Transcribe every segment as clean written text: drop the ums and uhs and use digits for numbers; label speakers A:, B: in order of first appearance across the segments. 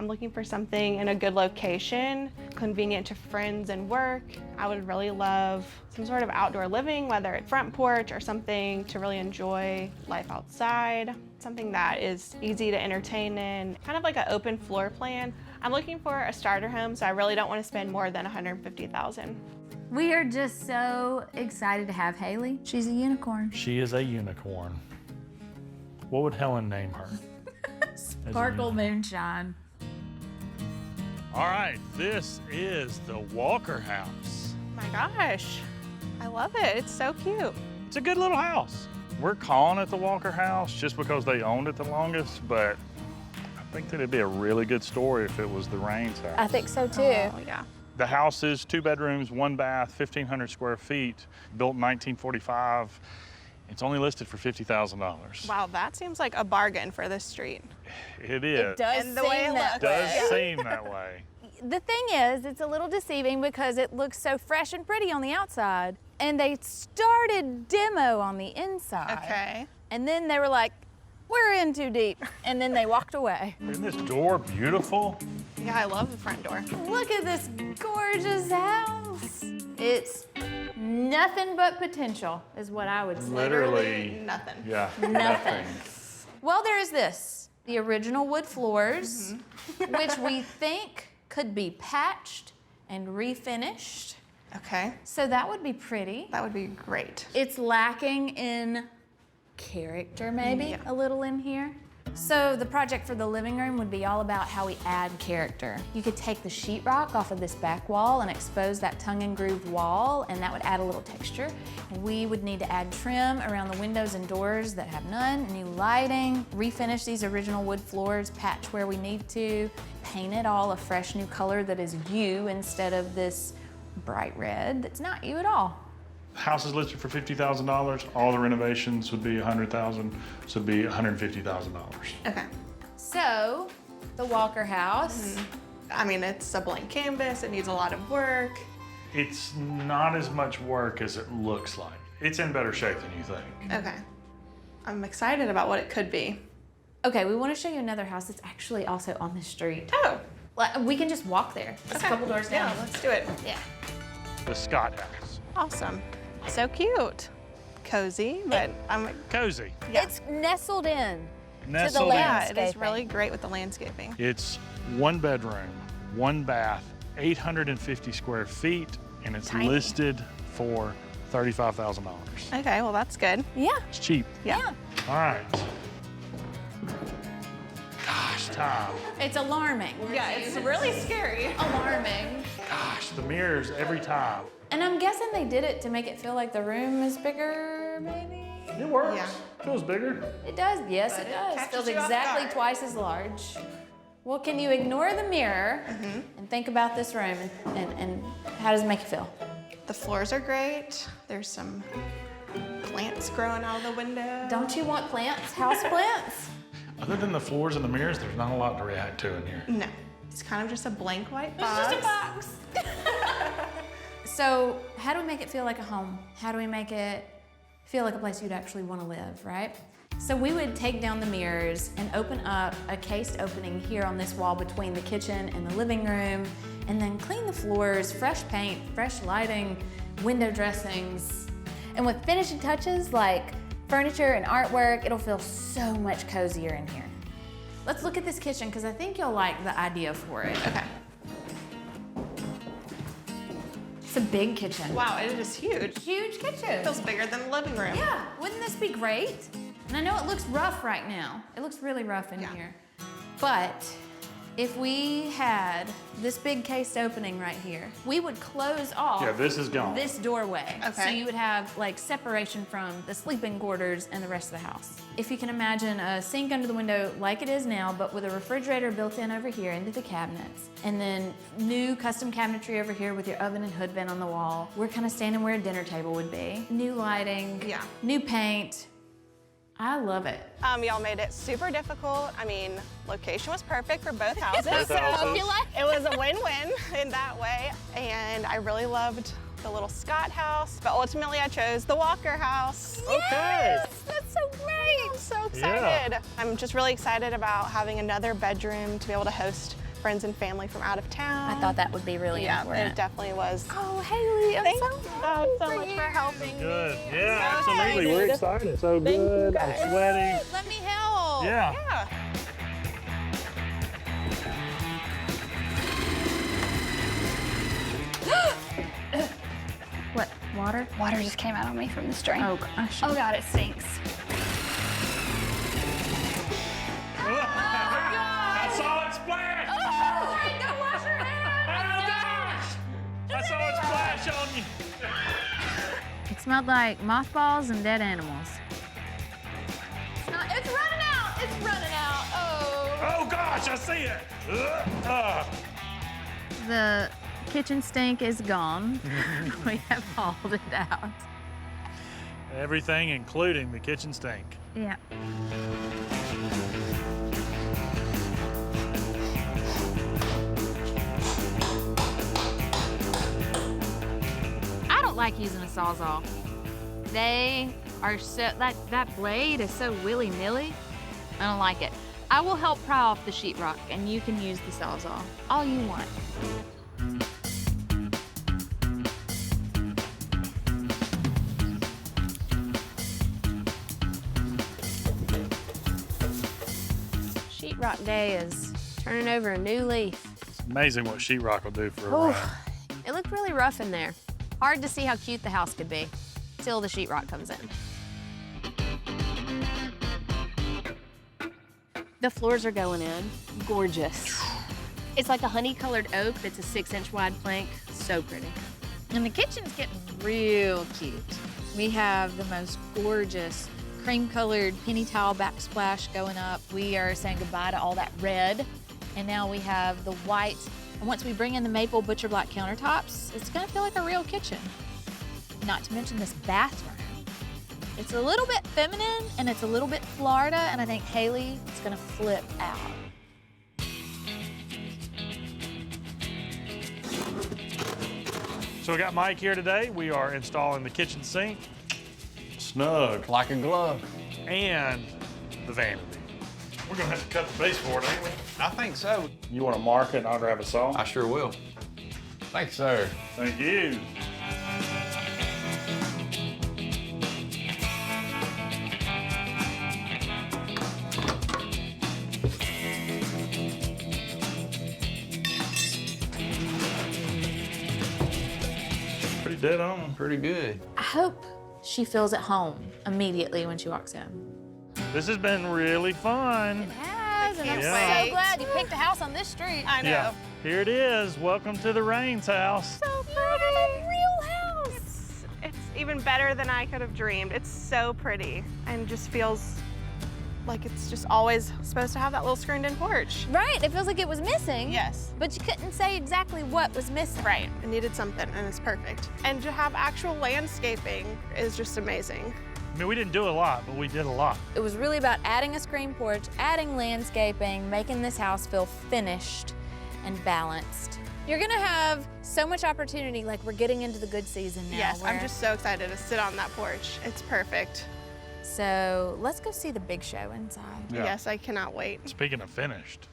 A: I'm looking for something in a good location, convenient to friends and work. I would really love some sort of outdoor living, whether it's front porch or something to really enjoy life outside, something that is easy to entertain in, kind of like an open floor plan. I'm looking for a starter home, so I really don't want to spend more than $150,000.
B: We are just so excited to have Hailey. She's a unicorn.
C: She is a unicorn. What would Helen name her?
B: Sparkle Moonshine.
C: All right, this is the Walker house.
A: My gosh, I love it. It's so cute.
C: It's a good little house. We're calling it the Walker house just because they owned it the longest, but I think that it'd be a really good story if it was the Raines house.
D: I think so too.
A: Oh, yeah.
C: The house is 2 bedrooms, 1 bath, 1,500 square feet, built in 1945. It's only listed for $50,000.
A: Wow, that seems like a bargain for this street.
C: It is.
D: It does
A: And the way
D: seem
A: it
D: that
A: looks.
D: way.
C: Does seem that way.
D: The thing is, it's a little deceiving because it looks so fresh and pretty on the outside, and they started demo on the inside.
A: Okay.
D: And then they were like, we're in too deep, and then they walked away.
C: Isn't this door beautiful?
A: Yeah, I love the front door.
D: Look at this gorgeous house. It's nothing but potential, is what I would say.
C: Literally
A: nothing.
C: Yeah.
D: Nothing. Well, there is this, the original wood floors, which we think could be patched and refinished.
A: Okay,
D: So that would be pretty.
A: that would be great.
D: It's lacking in character, maybe,
A: Yeah.
D: a little in here. So the project for the living room would be all about how we add character. You could take the sheetrock off of this back wall and expose that tongue and groove wall, and that would add a little texture. We would need to add trim around the windows and doors that have none, new lighting, refinish these original wood floors, patch where we need to, paint it all a fresh new color that is you instead of this bright red that's not you at all.
C: House is listed for $50,000. All the renovations would be $100,000, so it'd be $150,000.
A: Okay.
D: So, the Walker house.
A: I mean, it's a blank canvas. It needs a lot of work.
C: It's not as much work as it looks like. It's in better shape than you think.
A: Okay. I'm excited about what it could be.
D: Okay, we want to show you another house that's actually also on the street.
A: Oh,
D: We can just walk there. It's
A: okay.
D: a couple doors down.
A: Yeah, let's do it.
D: Yeah.
C: The Scott house.
A: Awesome. So cute. Cozy, but I'm
C: Cozy.
A: Yeah.
D: It's nestled in.
C: Nestled in.
A: yeah, it is
D: landscaping.
A: really great with the landscaping.
C: It's 1 bedroom, 1 bath, 850 square feet, and it's
A: Tiny.
C: listed for $35,000.
A: Okay, well that's good.
D: Yeah.
C: It's cheap.
A: Yeah.
C: All right. Gosh, Tom.
D: It's alarming.
A: Yeah, it's really scary.
D: Alarming.
C: Gosh, the mirrors every time.
D: And I'm guessing they did it to make it feel like the room is bigger, maybe?
C: It works.
A: Yeah.
C: Feels bigger.
D: It does, yes,
A: But
D: it
A: it
D: does.
A: catches
D: Feels
A: you off
D: exactly
A: guard.
D: twice as large. Well, can you ignore the mirror and think about this room and how does it make you feel?
A: The floors are great. There's some plants growing out of the window.
D: Don't you want plants, house plants?
C: Other than the floors and the mirrors, there's not a lot to react to in here.
A: No, it's kind of just a blank white
D: It's
A: box.
D: just a box. So how do we make it feel like a home? How do we make it feel like a place you'd actually want to live, right? So we would take down the mirrors and open up a cased opening here on this wall between the kitchen and the living room, and then clean the floors, fresh paint, fresh lighting, window dressings. And with finishing touches like furniture and artwork, it'll feel so much cozier in here. Let's look at this kitchen because I think you'll like the idea for it.
A: Okay.
D: It's a big kitchen.
A: Wow, it is huge.
D: Huge kitchen.
A: It feels bigger than the living room.
D: Yeah, wouldn't this be great? And I know it looks rough right now. It looks really rough in
A: Yeah.
D: here. But if we had this big cased opening right here, we would close off
C: Yeah, this is gone.
D: this doorway.
A: Okay.
D: So you would have like separation from the sleeping quarters and the rest of the house. If you can imagine a sink under the window like it is now, but with a refrigerator built in over here into the cabinets, and then new custom cabinetry over here with your oven and hood vent on the wall. We're kind of standing where a dinner table would be. New lighting,
A: Yeah.
D: new paint. I love it.
A: Y'all made it super difficult. I mean, location was perfect for both houses.
C: Both
A: so
C: houses.
D: You like
A: it was a win-win in that way. And I really loved the little Scott house, but ultimately I chose the Walker house.
C: Okay.
D: Yes, that's so great.
A: I'm so excited. I'm just really excited about having another bedroom to be able to host friends and family from out of town.
D: I thought that would be really
A: Yeah,
D: important.
A: it definitely was.
D: Oh, Haley, I'm
A: Thank
D: so
A: you
D: happy
A: so much for helping
C: Good.
A: me.
C: Yeah,
A: So
C: absolutely. We're excited. So
A: Thank you,
C: good.
A: guys.
C: I'm sweating.
D: Let me help.
C: Yeah.
A: Yeah.
B: What, water?
E: Water just came out on me from this drain.
B: Oh, gosh.
E: Oh God, it stinks.
C: I saw it splash!
D: Go wash your hands.
C: Oh gosh! I saw it splash on you.
B: It smelled like mothballs and dead animals.
D: It's running out. It's running out. Oh.
C: Oh gosh, I see it.
B: The kitchen stink is gone. We have hauled it out.
C: Everything, including the kitchen stink.
B: Yeah. I don't like using a Sawzall. They are so, that blade is so willy-nilly. I don't like it. I will help pry off the sheetrock and you can use the Sawzall all you want.
D: Sheetrock day is turning over a new leaf.
C: It's amazing what sheetrock will do for a ride.
D: It looked really rough in there. Hard to see how cute the house could be till the sheetrock comes in. The floors are going in. Gorgeous. It's like a honey-colored oak that's a 6-inch wide plank. So pretty.
B: And the kitchen's getting real cute. We have the most gorgeous cream-colored penny tile backsplash going up. We are saying goodbye to all that red. And now we have the white. And once we bring in the maple butcher block countertops, it's gonna feel like a real kitchen. Not to mention this bathroom. It's a little bit feminine and it's a little bit Florida, and I think Hailey is gonna flip out.
C: So we got Mike here today. We are installing the kitchen sink, snug,
F: Like a glove.
C: and the vanity. We're gonna have to cut the baseboard, ain't we?
F: I think so.
C: You want to mark it and I'll grab a saw?
F: I sure will. Thank you, sir.
C: Thank you. Pretty dead on.
F: Pretty good.
D: I hope she feels at home immediately when she walks in.
C: This has been really fun.
D: Has, and I'm
C: Yeah.
D: so glad you picked a house on this street.
A: I know.
C: Yeah. Here it is. Welcome to the Rains house.
A: So pretty. Real house. It's even better than I could have dreamed. It's so pretty and just feels like it's just always supposed to have that little screened-in porch.
D: Right, it feels like it was missing.
A: Yes.
D: But you couldn't say exactly what was missing.
A: Right. It needed something, and it's perfect. And to have actual landscaping is just amazing.
C: I mean, we didn't do a lot, but we did a lot.
D: It was really about adding a screen porch, adding landscaping, making this house feel finished and balanced. You're gonna have so much opportunity, like we're getting into the good season now.
A: Yes, I'm
D: where-
A: just so excited to sit on that porch. It's perfect.
D: So let's go see the big show inside.
C: Yeah.
A: Yes, I cannot wait.
C: Speaking of finished,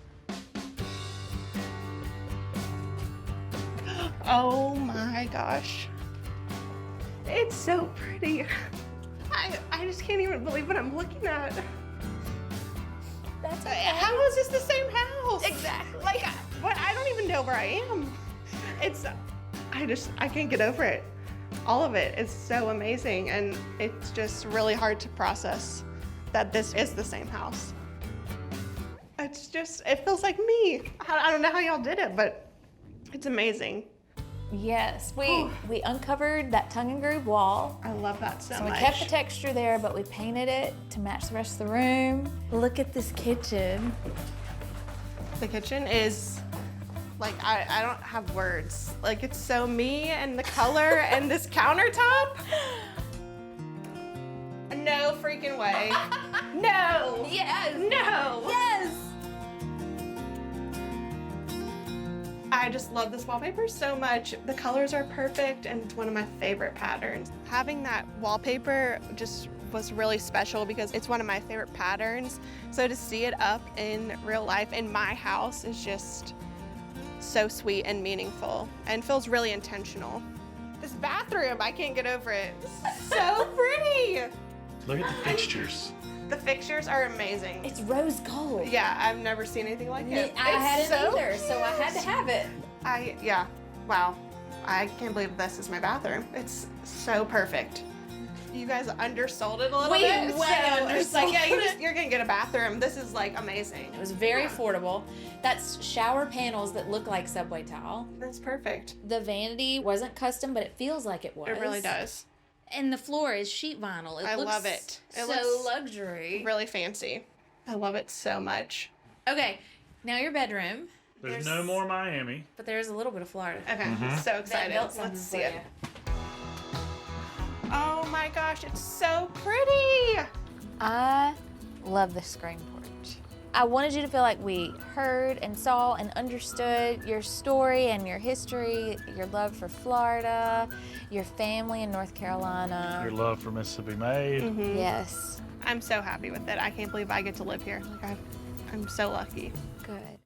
A: Oh my gosh. It's so pretty. I just can't even believe what I'm looking at.
D: That's okay.
A: How is this the same house?
D: Exactly.
A: Like, what? I don't even know where I am. I can't get over it. All of it is so amazing, and it's just really hard to process that this is the same house. It feels like me. I don't know how y'all did it, but it's amazing.
D: Yes, we uncovered that tongue and groove wall.
A: I love that so
D: So we
A: much.
D: kept the texture there, but we painted it to match the rest of the room. Look at this kitchen.
A: The kitchen is, like, I don't have words. Like, it's so me, and the color and this countertop. No freaking way. No.
D: Yes.
A: No.
D: Yes.
A: I just love this wallpaper so much. The colors are perfect, and it's one of my favorite patterns. Having that wallpaper just was really special because it's one of my favorite patterns. So to see it up in real life in my house is just so sweet and meaningful and feels really intentional. This bathroom, I can't get over it. So pretty.
C: Look at the fixtures.
A: The fixtures are amazing.
D: It's rose gold.
A: Yeah, I've never seen anything like it.
D: I hadn't
A: so
D: either, so I had to have it.
A: yeah, wow. I can't believe this is my bathroom. It's so perfect. You guys undersold it a little
D: We
A: bit.
D: way
A: It's
D: undersold
A: like, yeah,
D: it.
A: you're gonna get a bathroom. This is like amazing.
D: It was very affordable. That's shower panels that look like subway tile.
A: That's perfect.
D: The vanity wasn't custom, but it feels like it was.
A: It really does.
D: And the floor is sheet vinyl.
A: I
D: looks
A: love it. It
D: so
A: looks
D: luxury.
A: really fancy. I love it so much.
D: Okay, now your bedroom,
C: There's no more Miami.
D: but there's a little bit of Florida.
A: Okay, I'm so
D: Ben
A: excited.
D: built something
A: Let's
D: for
A: see it.
D: you.
A: Oh my gosh, it's so pretty.
B: I love the screen porch. I wanted you to feel like we heard and saw and understood your story and your history, your love for Florida, your family in North Carolina.
C: Your love for Mississippi Made.
B: Yes.
A: I'm so happy with it. I can't believe I get to live here. Like I'm so lucky.
B: Good.